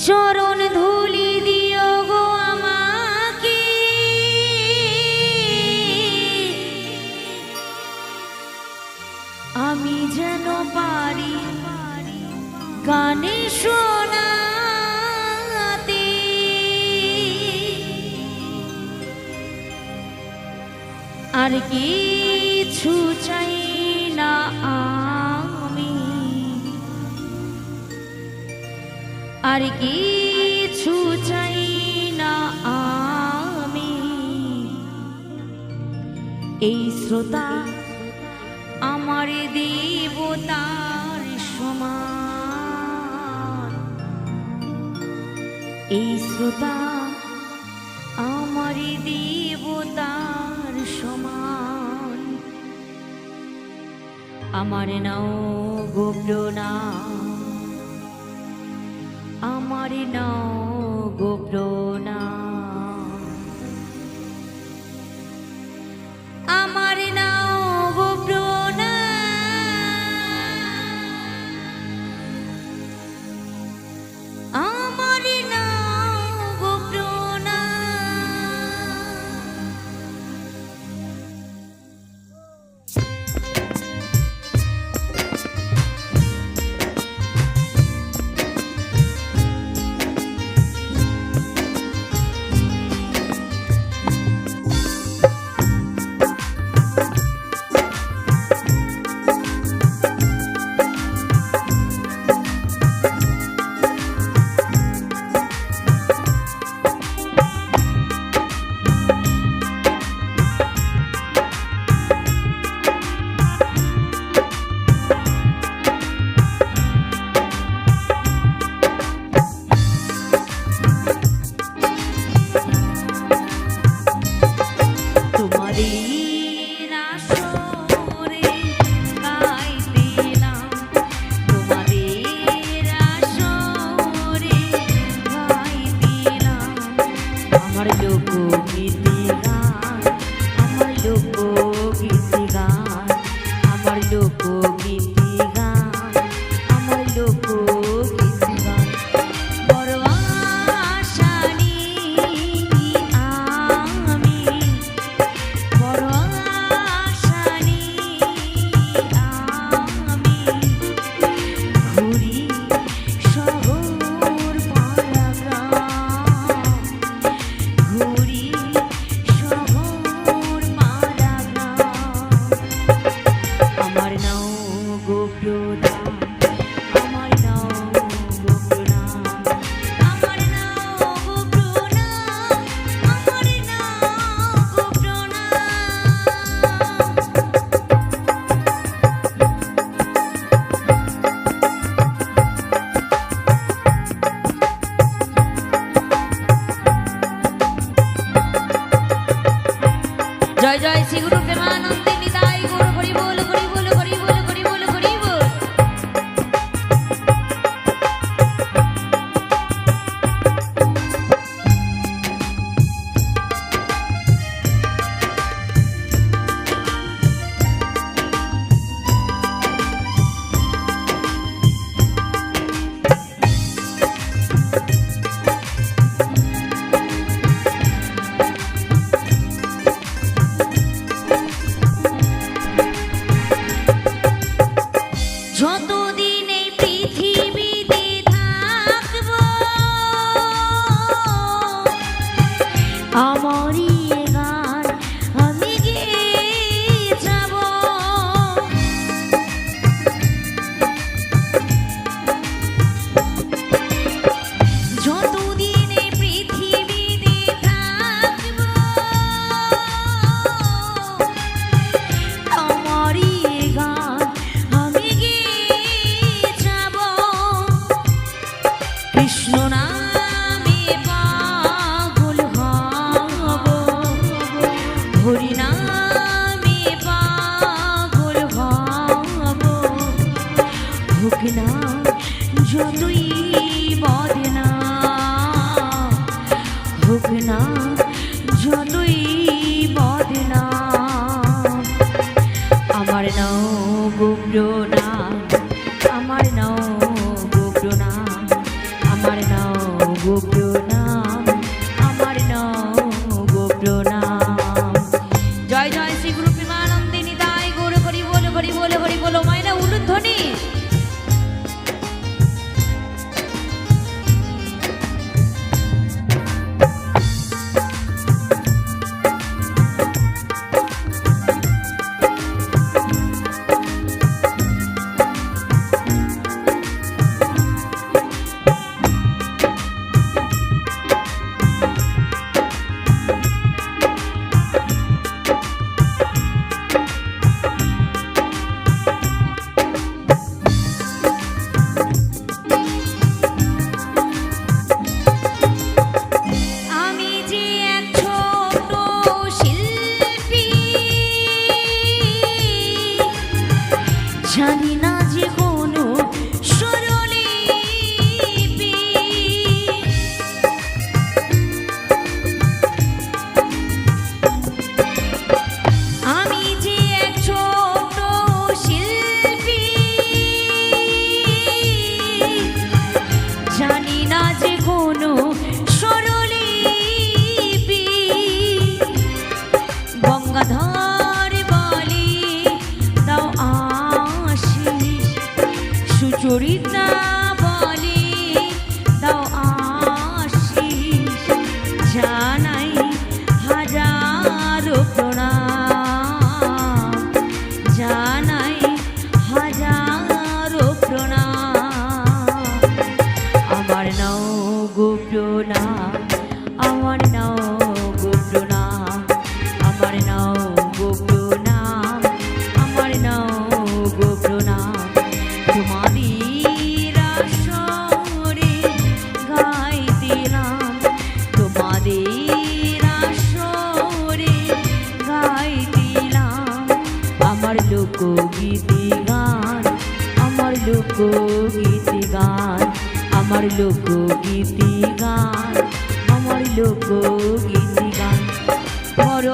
চরণ ধুলি দিও গো আমাকে, আমি যেন পারি গানে শোনাতে। আর কিছু চাই না আমি, আর কিছু চাই না আমি, এই শ্রোতা আমার দেবতার সমান, এই শ্রোতা আমার দেবতার সমান। আমার নাও গো প্রণাম, আমার নাও গো প্রণাম, আমার নাও গো প্রণাম, আমার নাও গো জয় জয় শ্রী গুরু প্রেমানন্দে নিতাই গৌর হরি বল হরি বল হরি বল হরি বল হরি বল। যতদিন এই পৃথিবীতে থাকব আমারই গান আমি গেয়ে যাব, যতদিন এই পৃথিবীতে থাকব আমারই গান আমি কৃষ্ণ নামে পাগল হব, হরি নামে পাগল হব, হোক না যতই বদনা, হোক না যতই বদনা, আমার নাও গো প্রণাম, আমার নাও গো প্রণাম, আমার নাও জানি না যে কোনো স্বরলিপি আমি যে এক ছোট শিল্পী জানি না যে কোনো স্বরলিপি গঙ্গাধর বলি দাও আশিস সুচরিতা বলি দাও আশিস জানাই হাজারো প্রণাম জানাই হাজারো প্রণাম আমার নাও গো প্রণাম আমার নাও গো প্রণাম আমার নাও গো প্রণাম আমার নাও গো প্রণাম তোমাদের আসরে গাইতেলাম তোমাদের আসরে গাইতেলাম আমার লোকগীতি গান আমার লোকগীতি গান আমার লোকগীতি গান আমার লোকগীতি গান বড়